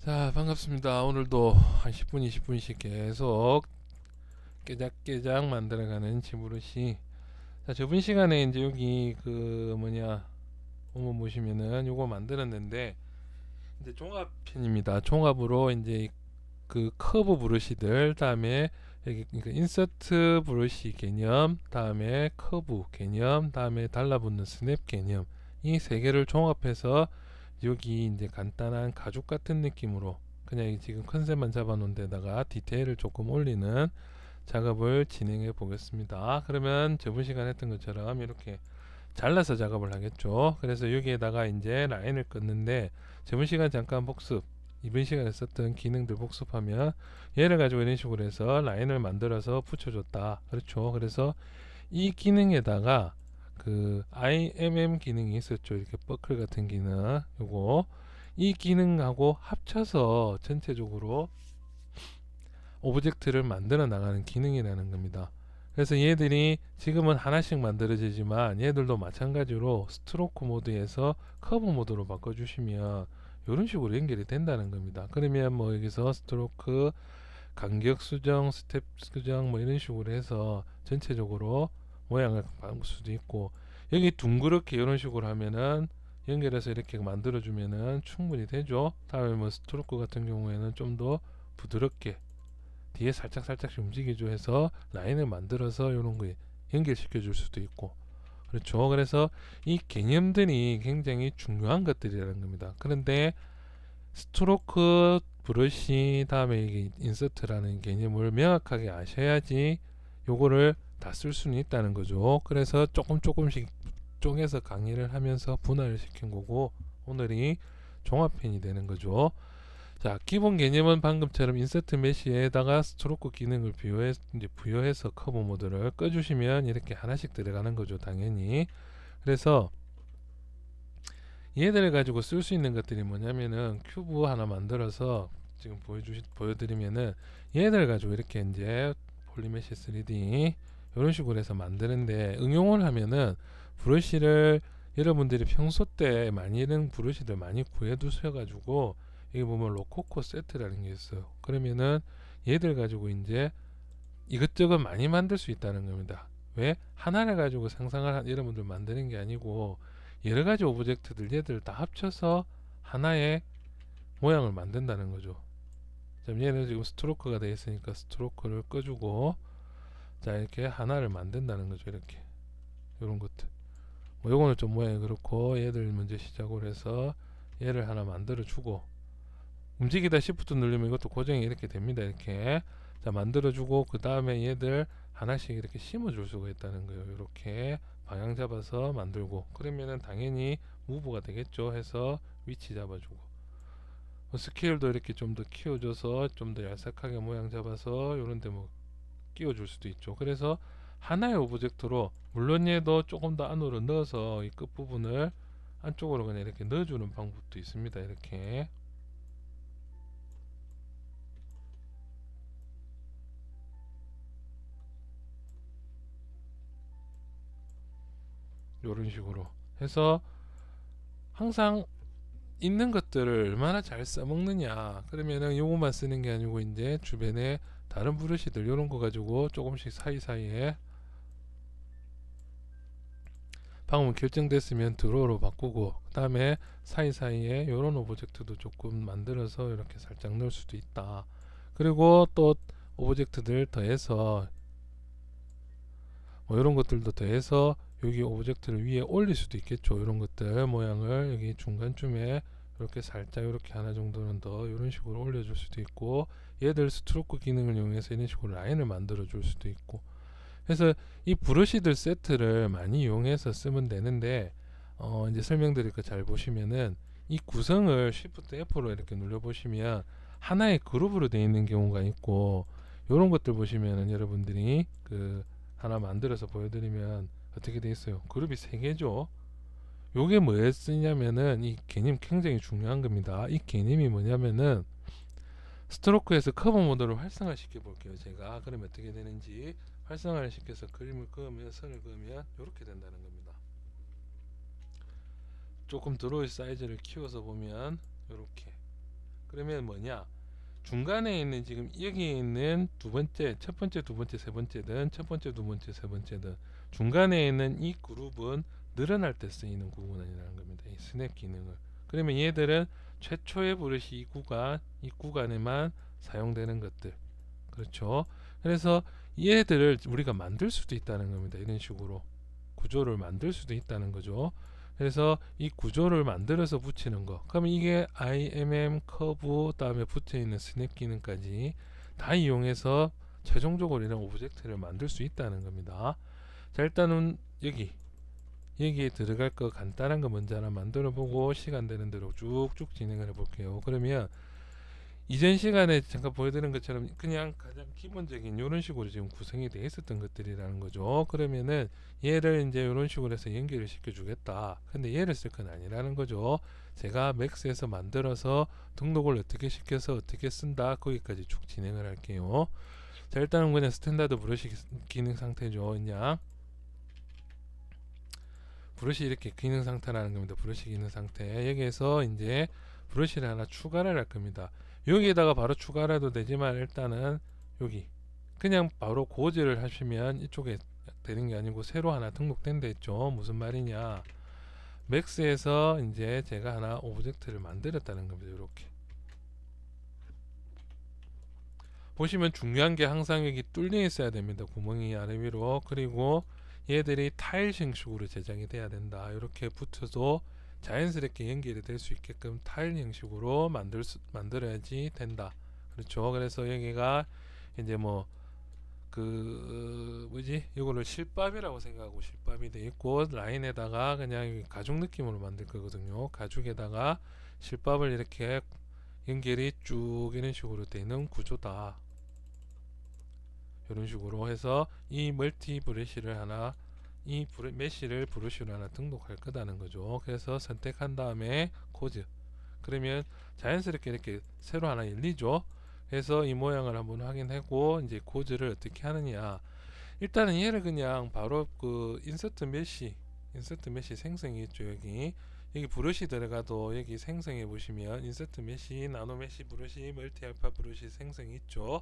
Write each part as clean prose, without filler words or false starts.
자, 반갑습니다. 오늘도 한 10분, 20분씩 계속 깨작깨작 만들어가는 지브러시. 자, 저번 시간에 이제 여기 그 뭐냐, 한번 보시면은 요거 만들었는데, 이제 종합편입니다. 종합으로 이제 그 커브 브러쉬들, 다음에 여기 그러니까 인서트 브러쉬 개념, 다음에 커브 개념, 다음에 달라붙는 스냅 개념, 이 세 개를 종합해서 여기 이제 간단한 가죽 같은 느낌으로 그냥 지금 컨셉만 잡아 놓은 데다가 디테일을 조금 올리는 작업을 진행해 보겠습니다. 그러면 저번 시간에 했던 것처럼 이렇게 잘라서 작업을 하겠죠. 그래서 여기에다가 이제 라인을 긋는데, 저번 시간 잠깐 복습, 이번 시간에 썼던 기능들 복습하면 얘를 가지고 이런 식으로 해서 라인을 만들어서 붙여줬다. 그렇죠. 그래서 이 기능에다가 그 IMM 기능이 있었죠. 이렇게 버클 같은 기능. 요거 이 기능하고 합쳐서 전체적으로 오브젝트를 만들어 나가는 기능이라는 겁니다. 그래서 얘들이 지금은 하나씩 만들어지지만 얘들도 마찬가지로 스트로크 모드에서 커브 모드로 바꿔주시면 이런 식으로 연결이 된다는 겁니다. 그러면 뭐 여기서 스트로크, 간격 수정, 스텝 수정 뭐 이런 식으로 해서 전체적으로 모양을 바꿀 수도 있고, 여기 둥그렇게 이런 식으로 하면은 연결해서 이렇게 만들어 주면은 충분히 되죠. 다음에 뭐 스트로크 같은 경우에는 좀 더 부드럽게 뒤에 살짝 살짝씩 움직이죠 해서 라인을 만들어서 이런 거 연결시켜 줄 수도 있고. 그렇죠. 그래서 이 개념들이 굉장히 중요한 것들이라는 겁니다. 그런데 스트로크 브러쉬 다음에 이게 인서트라는 개념을 명확하게 아셔야지 요거를 다 쓸 수는 있다는 거죠. 그래서 조금씩 쪼개서 강의를 하면서 분할을 시킨 거고, 오늘이 종합편이 되는 거죠. 자, 기본 개념은 방금처럼 인서트 메시에다가 스트로크 기능을 부여해서 커버 모드를 꺼주시면 이렇게 하나씩 들어가는 거죠, 당연히. 그래서 얘들을 가지고 쓸 수 있는 것들이 뭐냐면은 큐브 하나 만들어서 지금 보여드리면은 얘들 가지고 이렇게 이제 폴리메시 3D 이런 식으로 해서 만드는데, 응용을 하면은 브러쉬를 여러분들이 평소 때 많이 이런 브러쉬들 많이 구해 두셔가지고 여기 보면 로코코 세트라는 게 있어요. 그러면은 얘들 가지고 이제 이것저것 많이 만들 수 있다는 겁니다. 왜? 하나를 가지고 여러분들 만드는 게 아니고 여러 가지 오브젝트들 얘들 다 합쳐서 하나의 모양을 만든다는 거죠. 자, 얘는 지금 스트로크가 되어 있으니까 스트로크를 꺼주고, 자, 이렇게 하나를 만든다는 거죠. 이렇게 이런 것들. 뭐 요거는 좀 모양이 그렇고, 얘들 먼저 시작을 해서 얘를 하나 만들어 주고, 움직이다 시프트 누르면 이것도 고정이 이렇게 됩니다. 이렇게 자 만들어주고, 그 다음에 얘들 하나씩 이렇게 심어줄 수가 있다는 거예요. 이렇게 방향 잡아서 만들고, 그러면은 당연히 무브가 되겠죠 해서 위치 잡아주고, 스케일도 이렇게 좀 더 키워줘서 좀 더 얄싹하게 모양 잡아서 요런데 뭐 끼워줄 수도 있죠. 그래서 하나의 오브젝트로, 물론 얘도 조금 더 안으로 넣어서 이 끝부분을 안쪽으로 그냥 이렇게 넣어주는 방법도 있습니다. 이렇게 요런 식으로 해서 항상 있는 것들을 얼마나 잘 써먹느냐. 그러면은 요거만 쓰는 게 아니고 이제 주변에 다른 브러쉬들 요런 거 가지고 조금씩 사이사이에 방금 결정됐으면 드로우로 바꾸고, 그 다음에 사이사이에 요런 오브젝트도 조금 만들어서 이렇게 살짝 넣을 수도 있다. 그리고 또 오브젝트들 더해서 뭐 이런 것들도 더해서 여기 오브젝트를 위에 올릴 수도 있겠죠. 이런 것들 모양을 여기 중간쯤에 이렇게 살짝 이렇게 하나 정도는 더 이런 식으로 올려줄 수도 있고, 얘들 스트로크 기능을 이용해서 이런 식으로 라인을 만들어 줄 수도 있고. 그래서 이 브러쉬들 세트를 많이 이용해서 쓰면 되는데, 이제 설명드릴 거 잘 보시면은 이 구성을 Shift F로 이렇게 눌러 보시면 하나의 그룹으로 되어 있는 경우가 있고, 이런 것들 보시면은 여러분들이 그 하나 만들어서 보여드리면 어떻게 되어 있어요? 그룹이 3개죠. 요게 뭐에 쓰냐면은 이 개념 굉장히 중요한 겁니다. 이 개념이 뭐냐면은 스트로크에서 커버 모드를 활성화 시켜 볼게요. 제가 그러면 어떻게 되는지, 활성화를 시켜서 그림을 그으면, 선을 그으면 이렇게 된다는 겁니다. 조금 드로이 사이즈를 키워서 보면 이렇게 그러면 뭐냐, 중간에 있는 지금 여기에 있는 두 번째, 첫 번째, 두 번째, 세 번째든 첫 번째, 두 번째, 세 번째든 중간에 있는 이 그룹은 늘어날 때 쓰이는 구간이라는 겁니다. 이 스냅 기능을. 그러면 얘들은 최초의 브러쉬 이 구간에만 사용되는 것들. 그렇죠. 그래서 얘들을 우리가 만들 수도 있다는 겁니다. 이런 식으로 구조를 만들 수도 있다는 거죠. 그래서 이 구조를 만들어서 붙이는 거. 그러면 이게 IMM 커브 다음에 붙어 있는 스냅 기능까지 다 이용해서 최종적으로 이런 오브젝트를 만들 수 있다는 겁니다. 자, 일단은 여기에 들어갈 거 간단한 거 먼저 하나 만들어 보고 시간 되는 대로 쭉쭉 진행을 해 볼게요. 그러면 이전 시간에 잠깐 보여드린 것처럼 그냥 가장 기본적인 이런 식으로 지금 구성이 되어 있었던 것들이라는 거죠. 그러면은 얘를 이제 이런 식으로 해서 연결을 시켜 주겠다. 근데 얘를 쓸 건 아니라는 거죠. 제가 맥스에서 만들어서 등록을 어떻게 시켜서 어떻게 쓴다, 거기까지 쭉 진행을 할게요. 자, 일단은 그냥 스탠다드 브러쉬 기능 상태죠. 그냥 브러쉬 이렇게 기능 상태라는 겁니다. 브러쉬 기능 상태. 여기에서 이제 브러쉬를 하나 추가를 할 겁니다. 여기에다가 바로 추가를 해도 되지만 일단은 여기 그냥 바로 고지를 하시면 이쪽에 되는 게 아니고 새로 하나 등록된다 했죠. 무슨 말이냐, 맥스에서 이제 제가 하나 오브젝트를 만들었다는 겁니다. 이렇게 보시면 중요한 게 항상 여기 뚫려 있어야 됩니다. 구멍이 아래 위로. 그리고 얘들이 타일 형식으로 제작이 돼야 된다. 이렇게 붙어도 자연스럽게 연결이 될 수 있게끔 타일 형식으로 만들어야지 된다. 그렇죠. 그래서 여기가 이제 뭐 뭐지, 이거를 실밥이라고 생각하고 실밥이 돼 있고, 라인에다가 그냥 가죽 느낌으로 만들 거거든요. 가죽에다가 실밥을 이렇게 연결이 쭉 이런 식으로 되는 구조다. 이런 식으로 해서 이 멀티 브러쉬를 하나, 이 메쉬를 브러쉬로 하나 등록할 거다는 거죠. 그래서 선택한 다음에 코즈, 그러면 자연스럽게 이렇게 새로 하나 열리죠. 그래서 이 모양을 한번 확인하고 이제 코즈를 어떻게 하느냐, 일단은 얘를 그냥 바로 그 인서트 메쉬 생성이 있죠. 여기 브러쉬 들어가도 여기 생성해 보시면 인서트 메쉬, 나노 메쉬 브러쉬, 멀티 알파 브러쉬 생성이 있죠.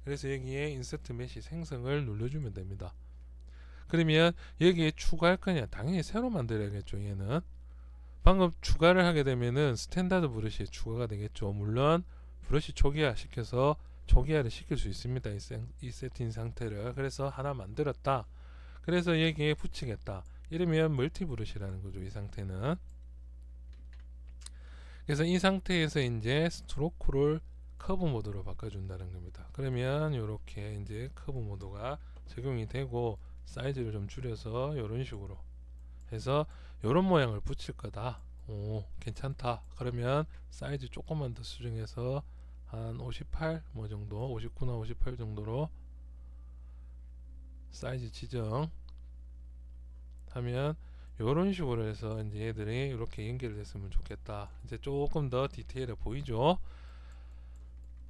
그래서 여기에 인서트 메쉬 생성을 눌러주면 됩니다. 그러면 여기에 추가할 거냐, 당연히 새로 만들어야겠죠. 얘는 방금 추가를 하게 되면은 스탠다드 브러쉬에 추가가 되겠죠. 물론 브러쉬 초기화 시켜서 초기화를 시킬 수 있습니다. 이 세팅 상태를. 그래서 하나 만들었다. 그래서 여기에 붙이겠다. 이러면 멀티 브러쉬라는 거죠. 이 상태는. 그래서 이 상태에서 이제 스트로크를 커브 모드로 바꿔준다는 겁니다. 그러면 이렇게 이제 커브 모드가 적용이 되고 사이즈를 좀 줄여서 이런 식으로 해서 이런 모양을 붙일 거다. 오, 괜찮다. 그러면 사이즈 조금만 더 수정해서 한 58 뭐 정도, 59나 58 정도로 사이즈 지정 하면 이런 식으로 해서 이제 얘들이 이렇게 연결됐으면 좋겠다. 이제 조금 더 디테일해 보이죠?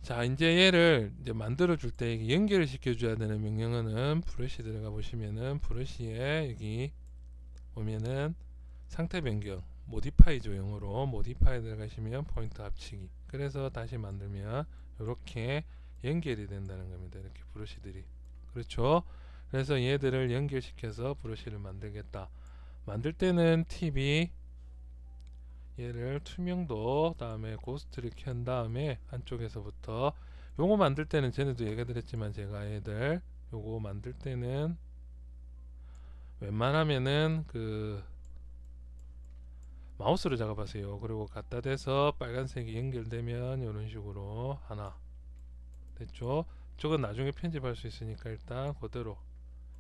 자, 이제 얘를 이제 만들어 줄 때 연결을 시켜 줘야 되는 명령어는 브러쉬 들어가 보시면은 브러쉬에 여기 보면은 상태 변경 모디파이죠. 영어로 모디파이 들어가시면 포인트 합치기. 그래서 다시 만들면 이렇게 연결이 된다는 겁니다. 이렇게 브러쉬들이. 그렇죠. 그래서 얘들을 연결시켜서 브러쉬를 만들겠다. 만들 때는 팁이 얘를 투명도 다음에 고스트를 켠 다음에 안쪽에서부터 요거 만들 때는 전에도 얘기 드렸지만 제가 얘들 요거 만들 때는 웬만하면은 그 마우스로 작업하세요. 그리고 갖다 대서 빨간색이 연결되면 이런 식으로 하나 됐죠. 저건 나중에 편집할 수 있으니까 일단 그대로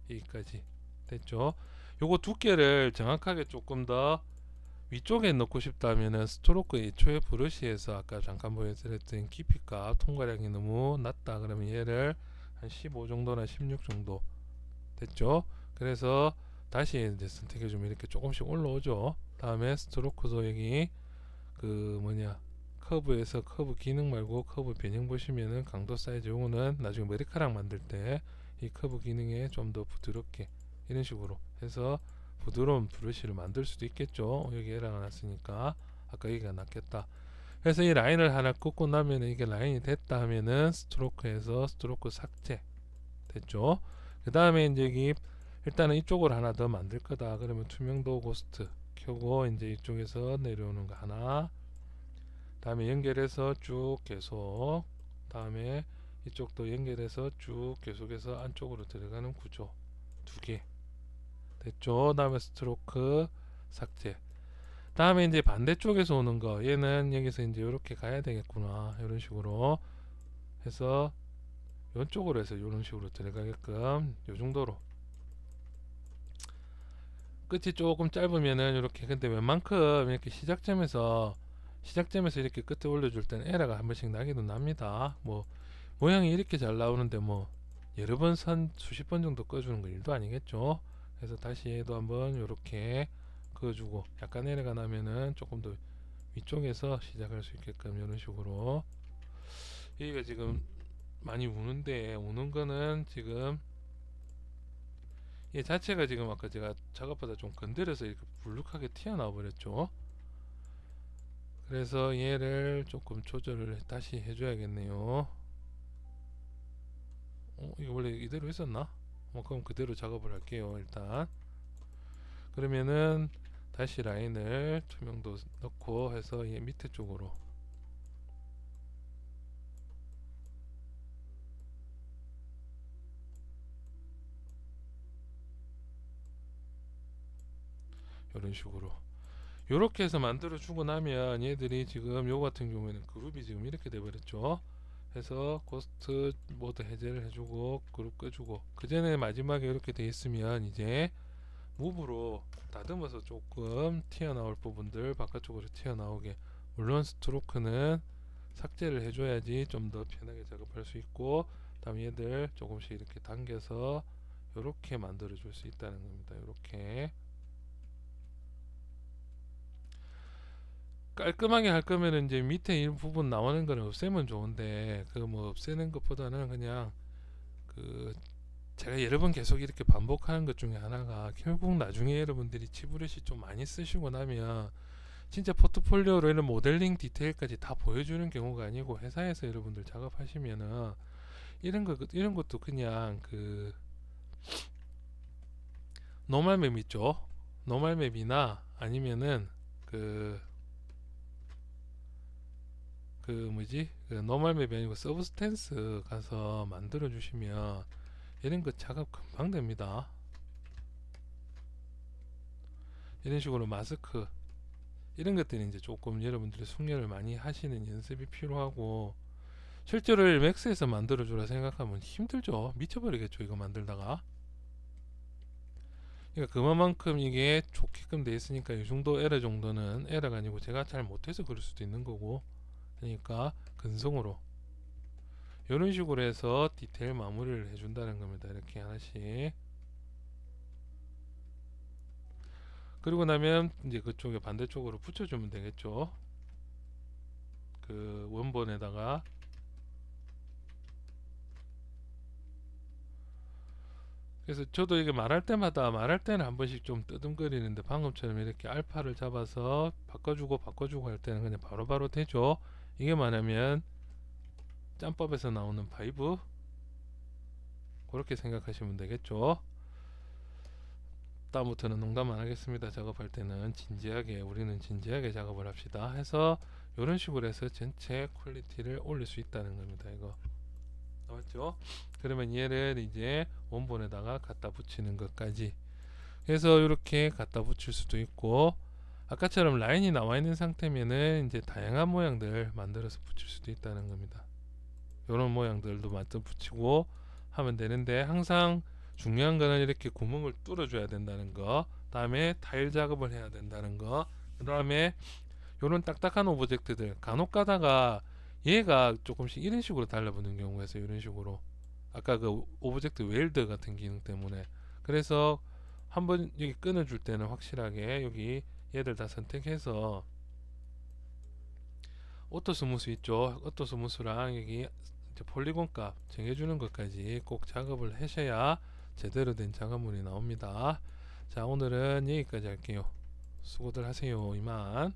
여기까지 됐죠. 요거 두께를 정확하게 조금 더 위쪽에 넣고 싶다면은 스트로크 애초에 브러쉬에서 아까 잠깐 보여드렸던 깊이값 통과량이 너무 낮다 그러면 얘를 한 15 정도나 16 정도 됐죠. 그래서 다시 이제 선택해 주면 이렇게 조금씩 올라오죠. 다음에 스트로크도 여기 그 뭐냐 커브에서 커브 기능 말고 커브 변형 보시면은 강도 사이즈 요거는 나중에 머리카락 만들 때 이 커브 기능에 좀 더 부드럽게 이런 식으로 해서 부드러운 브러쉬를 만들 수도 있겠죠. 여기 에러가 났으니까 아까 여기가 낫겠다. 그래서 이 라인을 하나 긋고 나면 이게 라인이 됐다 하면은 스트로크에서 스트로크 삭제 됐죠. 그 다음에 이제 여기 일단은 이쪽으로 하나 더 만들 거다 그러면 투명도 고스트 켜고 이제 이쪽에서 내려오는 거 하나, 다음에 연결해서 쭉 계속, 다음에 이쪽도 연결해서 쭉 계속해서 안쪽으로 들어가는 구조 두 개 됐죠. 다음에 스트로크 삭제. 다음에 이제 반대쪽에서 오는 거, 얘는 여기서 이제 이렇게 가야 되겠구나 이런 식으로 해서 이쪽으로 해서 이런 식으로 들어가게끔 요 정도로. 끝이 조금 짧으면은 이렇게, 근데 웬만큼 이렇게 시작점에서 이렇게 끝에 올려줄 때는 에러가 한 번씩 나기도 납니다. 뭐 모양이 이렇게 잘 나오는데 뭐 여러 번 수십 번 정도 꺼주는 거 일도 아니겠죠. 그래서 다시 얘도 한번 이렇게 그어주고, 약간 에러가 나면은 조금 더 위쪽에서 시작할 수 있게끔 이런 식으로. 여기가 지금 많이 우는데, 우는 거는 지금 얘 자체가 지금 아까 제가 작업하다 좀 건드려서 이렇게 불룩하게 튀어나와 버렸죠. 그래서 얘를 조금 조절을 다시 해줘야겠네요. 이거 원래 이대로 했었나? 그럼 그대로 작업을 할게요. 일단 그러면은 다시 라인을 투명도 넣고 해서 얘 밑에 쪽으로 이런 식으로 요렇게 해서 만들어 주고 나면, 얘들이 지금 요 같은 경우에는 그룹이 지금 이렇게 돼 버렸죠. 해서 고스트 모드 해제를 해주고 그룹 끄주고, 그 전에 마지막에 이렇게 돼 있으면 이제 무브로 다듬어서 조금 튀어나올 부분들 바깥쪽으로 튀어나오게, 물론 스트로크는 삭제를 해줘야지 좀 더 편하게 작업할 수 있고, 다음 얘들 조금씩 이렇게 당겨서 이렇게 만들어 줄 수 있다는 겁니다. 이렇게 깔끔하게 할 거면은 이제 밑에 이 부분 나오는 거는 없애면 좋은데, 그 뭐 없애는 것보다는 그냥 그 제가 여러 번 계속 이렇게 반복하는 것 중에 하나가, 결국 나중에 여러분들이 치브렛이 좀 많이 쓰시고 나면 진짜 포트폴리오로 이런 모델링 디테일까지 다 보여주는 경우가 아니고, 회사에서 여러분들 작업하시면은 이런 것도 그냥 그 노멀 맵 있죠. 노멀 맵이나 아니면은 그 뭐지, 그 노멀 맵이 아니고 서브스탠스 가서 만들어 주시면 이런 거 작업 금방 됩니다. 이런 식으로 마스크 이런 것들이 이제 조금 여러분들이 숙련을 많이 하시는 연습이 필요하고, 실제로 맥스에서 만들어 주라 생각하면 힘들죠. 미쳐버리겠죠 이거 만들다가. 그러니까 그만큼 이게 좋게끔 돼 있으니까 이 정도 에러 정도는 에러가 아니고 제가 잘 못해서 그럴 수도 있는 거고, 그러니까 근성으로 이런 식으로 해서 디테일 마무리를 해준다는 겁니다. 이렇게 하나씩. 그리고 나면 이제 그쪽에 반대쪽으로 붙여주면 되겠죠. 그 원본에다가. 그래서 저도 이게 말할 때는 한 번씩 좀 뜨듬거리는데, 방금처럼 이렇게 알파를 잡아서 바꿔주고 할 때는 그냥 바로바로 되죠. 이게 뭐냐면 짬법에서 나오는 바이브, 그렇게 생각하시면 되겠죠. 다음부터는 농담 안 하겠습니다. 작업할 때는 우리는 진지하게 작업을 합시다 해서 이런 식으로 해서 전체 퀄리티를 올릴 수 있다는 겁니다. 이거 맞죠? 그러면 얘를 이제 원본에다가 갖다 붙이는 것까지 해서 이렇게 갖다 붙일 수도 있고, 아까처럼 라인이 나와 있는 상태면은 이제 다양한 모양들 만들어서 붙일 수도 있다는 겁니다. 이런 모양들도 만들어 붙이고 하면 되는데, 항상 중요한 거는 이렇게 구멍을 뚫어 줘야 된다는 거, 다음에 타일 작업을 해야 된다는 거, 그 다음에 요런 딱딱한 오브젝트들 간혹 가다가 얘가 조금씩 이런 식으로 달라붙는 경우가 있어요. 이런 식으로 아까 그 오브젝트 웰드 같은 기능 때문에. 그래서 한번 여기 끊어 줄 때는 확실하게 여기 얘들 다 선택해서 오토 스무스 있죠. 오토 스무스랑 여기 이제 폴리곤 값 정해주는 것까지 꼭 작업을 하셔야 제대로 된 작업물이 나옵니다. 자, 오늘은 여기까지 할게요. 수고들 하세요. 이만.